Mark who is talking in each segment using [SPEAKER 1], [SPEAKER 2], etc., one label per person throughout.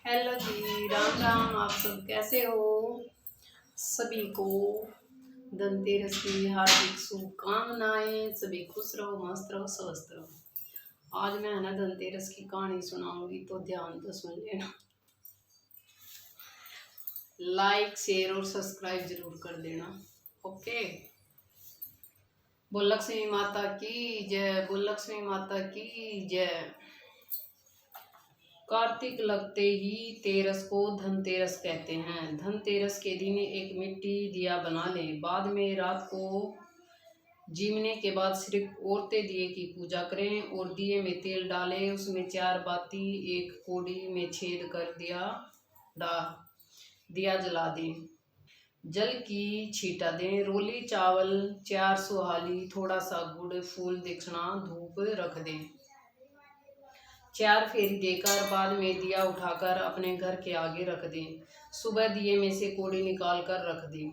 [SPEAKER 1] Hello जी, राम राम। आप सब कैसे हो? सभी को धनतेरस की हार्दिक शुभकामनाएं। सभी खुश रहो, मस्त रहो, स्वस्थ रहो। आज मैं है ना धनतेरस की कहानी सुनाऊंगी, तो ध्यान तो सुन लेना। लाइक शेयर और सब्सक्राइब जरूर कर देना। ओके। बोल लक्ष्मी माता की जय, बोल लक्ष्मी माता की जय। कार्तिक लगते ही तेरस को धनतेरस कहते हैं। धनतेरस के दिन एक मिट्टी दिया बना लें। बाद में रात को जीमने के बाद सिर्फ औरतें दिए की पूजा करें और दिए में तेल डालें। उसमें 4 बाती एक कोड़ी में छेद कर दिया जला दें। जल की छींटा दें। रोली चावल 4 सुहाली, थोड़ा सा गुड़, फूल दक्षिणा, धूप रख दें। 4 फेरी देकर बाद में दिया उठाकर अपने घर के आगे रख दें। सुबह दिए में से कोड़ी निकाल कर रख दें।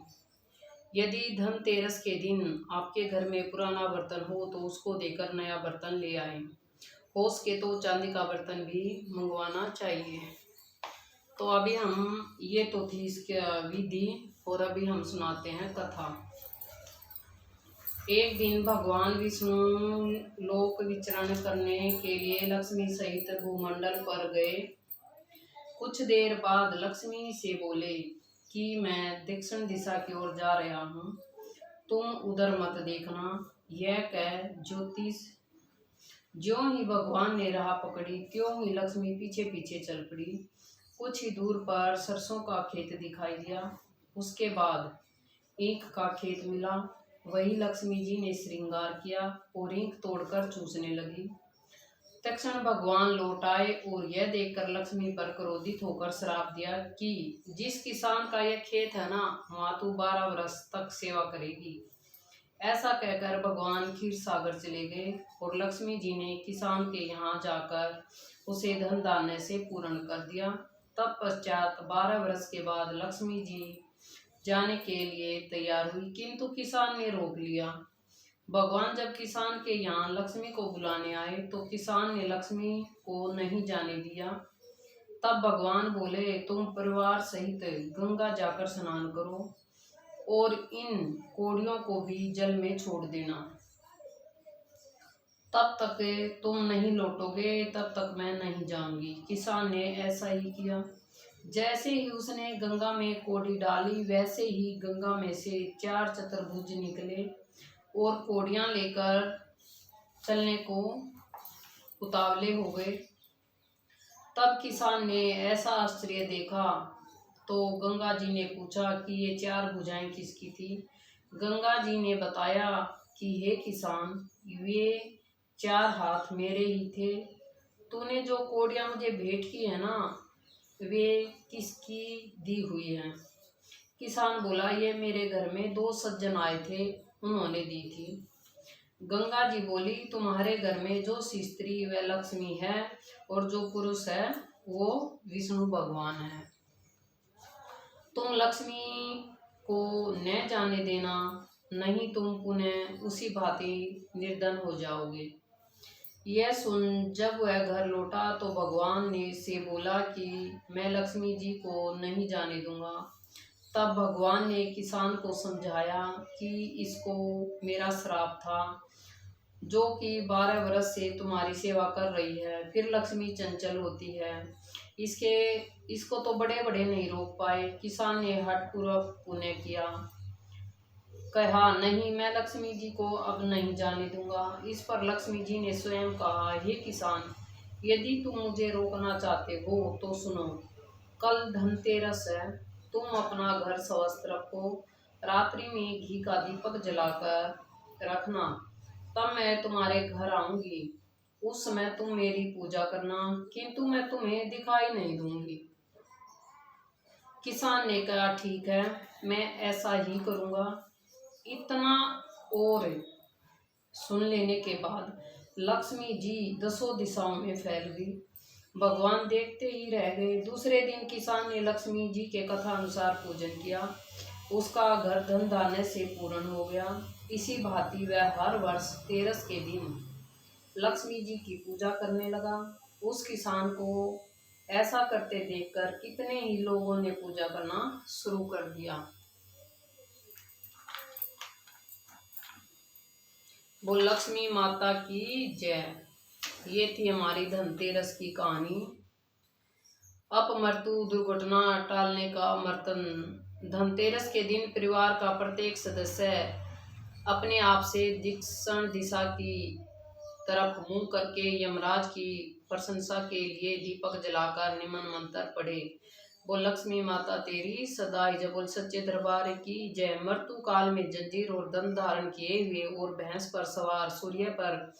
[SPEAKER 1] यदि धनतेरस के दिन आपके घर में पुराना बर्तन हो तो उसको देकर नया बर्तन ले आएं। हो सके तो चांदी का बर्तन भी मंगवाना चाहिए। तो अभी हम ये तो थी इसकी विधि, और अभी हम सुनाते हैं कथा। एक दिन भगवान विष्णु लोक विचरण करने के लिए लक्ष्मी सहित भूमंडल पर गए। कुछ देर बाद लक्ष्मी से बोले कि मैं दक्षिण दिशा की ओर जा रहा हूँ, तुम उधर मत देखना। यह कह ज्यों ही भगवान ने राह पकड़ी त्यों ही लक्ष्मी पीछे पीछे चल पड़ी। कुछ ही दूर पर सरसों का खेत दिखाई दिया। उसके बाद ईख का खेत मिला। वही लक्ष्मी जी ने श्रृंगार किया और ईख तोड़कर चूसने लगी। तक्षण भगवान लौट आए और यह देखकर लक्ष्मी पर क्रोधित होकर श्राप दिया कि जिस किसान का यह खेत है ना, वहां तू 12 वर्ष तक सेवा करेगी। ऐसा कहकर भगवान क्षीर सागर चले गए और लक्ष्मी जी ने किसान के यहाँ जाकर उसे धन धान्य से पूर्ण कर दिया। तब पश्चात 12 वर्ष के बाद लक्ष्मी जी जाने के लिए तैयार हुई, किंतु किसान ने रोक लिया। भगवान जब किसान के यहाँ लक्ष्मी को बुलाने आए तो किसान ने लक्ष्मी को नहीं जाने दिया। तब भगवान बोले, तुम परिवार सहित गंगा जाकर स्नान करो और इन कोड़ियों को भी जल में छोड़ देना। तब तक तुम नहीं लौटोगे तब तक मैं नहीं जाऊंगी। किसान ने ऐसा ही किया। जैसे ही उसने गंगा में कोड़ी डाली, वैसे ही गंगा में से 4 चतुर्भुज निकले और कोड़ियां लेकर चलने को उतावले हो गए। तब किसान ने ऐसा आश्चर्य देखा तो गंगा जी ने पूछा कि ये 4 भुजाएं किसकी थी। गंगा जी ने बताया कि हे किसान, ये 4 हाथ मेरे ही थे। तूने जो कोड़ियां मुझे भेंट की है ना, वे किसकी दी हुई हैं? किसान बोला, ये मेरे घर में 2 सज्जन आए थे, उन्होंने दी थी। गंगा जी बोली, तुम्हारे घर में जो स्त्री वह लक्ष्मी है और जो पुरुष है वो विष्णु भगवान है। तुम लक्ष्मी को न जाने देना, नहीं तुम पुनः उसी भांति निर्धन हो जाओगे। यह सुन जब वह घर लौटा तो भगवान ने से बोला कि मैं लक्ष्मी जी को नहीं जाने दूंगा। तब भगवान ने किसान को समझाया कि इसको मेरा श्राप था, जो कि 12 वर्ष से तुम्हारी सेवा कर रही है, फिर लक्ष्मी चंचल होती है, इसको तो बड़े बड़े नहीं रोक पाए। किसान ने हठपूर्वक पुण्य किया, कहा नहीं, मैं लक्ष्मी जी को अब नहीं जाने दूंगा। इस पर लक्ष्मी जी ने स्वयं कहा, हे किसान, यदि तुम मुझे रोकना चाहते हो तो सुनो, कल धनतेरस है, तुम अपना घर स्वस्थ रखो, रात्रि में घी का दीपक जलाकर रखना, तब मैं तुम्हारे घर आऊंगी। उस समय तुम मेरी पूजा करना, किंतु मैं तुम्हें दिखाई नहीं दूंगी। किसान ने कहा, ठीक है, मैं ऐसा ही करूंगा। इतना और सुन लेने के बाद लक्ष्मी जी 10 दिशाओं में फैल गई। भगवान देखते ही रह गए। दूसरे दिन किसान ने लक्ष्मी जी के कथा अनुसार पूजन किया। उसका घर धन धान्य से पूर्ण हो गया। इसी भांति वह हर वर्ष तेरस के दिन लक्ष्मी जी की पूजा करने लगा। उस किसान को ऐसा करते देखकर कितने ही लोगों ने पूजा करना शुरू कर दिया। बोल लक्ष्मी माता की जय। ये थी हमारी धनतेरस की कहानी। अपमृत्यु दुर्घटना टालने का मर्तन। धनतेरस के दिन परिवार का प्रत्येक सदस्य अपने आप से दक्षिण दिशा की तरफ मुंह करके यमराज की प्रशंसा के लिए दीपक जलाकर निमन मंत्र पढ़े। बोल लक्ष्मी माता तेरी सदाई जय। बोल सच्चे दरबार की जय। मृत्यु काल में जंजीर और दंड धारण किए हुए और भैंस पर सवार सूर्य पर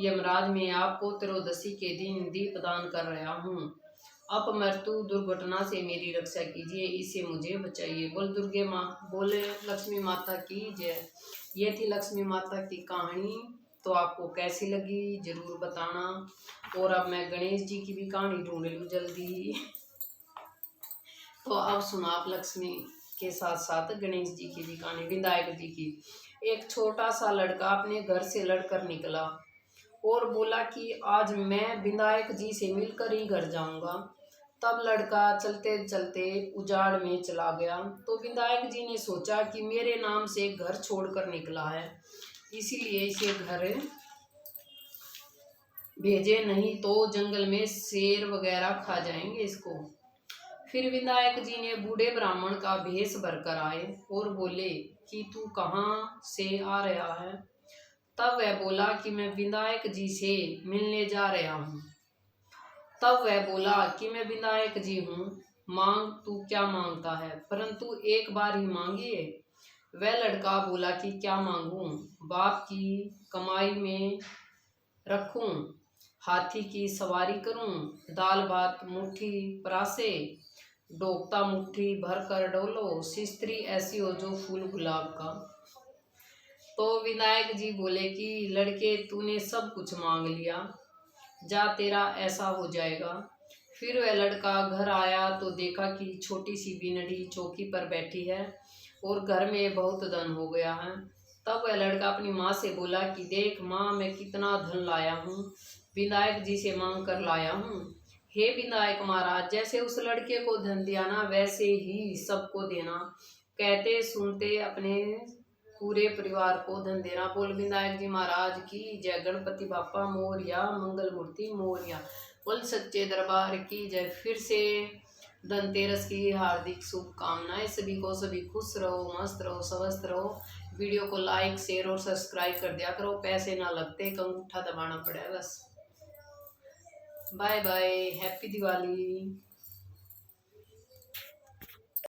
[SPEAKER 1] यमराज में आपको त्रयोदशी के दिन दीपदान कर रहा हूँ। अपमृत्यु दुर्घटना से मेरी रक्षा कीजिए, इससे मुझे बचाइए। बोल दुर्गे माँ, बोले लक्ष्मी माता की जय। ये थी लक्ष्मी माता की कहानी। तो आपको कैसी लगी जरूर बताना। और अब मैं गणेश जी की भी कहानी ढूंढ लूँ जल्दी ही। तो अब सुना आप लक्ष्मी के साथ साथ गणेश जी की भी कहानी, विनायक जी की। एक छोटा सा लड़का अपने घर से लड़कर निकला और बोला कि आज मैं विनायक जी से मिलकर ही घर जाऊंगा। तब लड़का चलते चलते उजाड़ में चला गया। तो विनायक जी ने सोचा कि मेरे नाम से घर छोड़कर निकला है, इसीलिए इसे घर भेजे, नहीं तो जंगल में शेर वगैरह खा जाएंगे इसको। फिर विनायक जी ने बूढ़े ब्राह्मण का भेष भरकर आए और बोले कि तू कहाँ से आ रहा है। तब वह बोला कि मैं विनायक जी से मिलने जा रहा हूँ। तब वह बोला कि मैं विनायक जी हूँ, मांग तू क्या मांगता है, परंतु एक बार ही मांगिए। वह लड़का बोला कि क्या मांगूं, बाप की कमाई में रखूं, हाथी की सवारी करूं, दाल भात मुट्ठी परासे, डोकता मुट्ठी भर कर डोलो, स्त्री ऐसी हो जो फूल गुलाब का। तो विनायक जी बोले कि लड़के तूने सब कुछ मांग लिया, जा तेरा ऐसा हो जाएगा। फिर वह लड़का घर आया तो देखा कि छोटी सी बिनड़ी चौकी पर बैठी है और घर में बहुत धन हो गया है। तब वह लड़का अपनी माँ से बोला कि देख माँ, मैं कितना धन लाया हूँ, विनायक जी से मांग कर लाया हूँ। हे विनायक महाराज, जैसे उस लड़के को धन दिया ना, वैसे ही सबको देना। कहते सुनते अपने पूरे परिवार को धन देना। बोल विनायक जी महाराज की जय। गणपति बापा मोरया, मंगल मूर्ति मोरया। बोल सच्चे दरबार की जय। फिर से धनतेरस की हार्दिक शुभकामनाएं सभी को। सभी खुश रहो, मस्त रहो, स्वस्थ रहो। वीडियो को लाइक शेयर और सब्सक्राइब कर दिया करो, पैसे ना लगते, अंगूठा दबाना पड़ेगा बस। Bye bye, happy Diwali.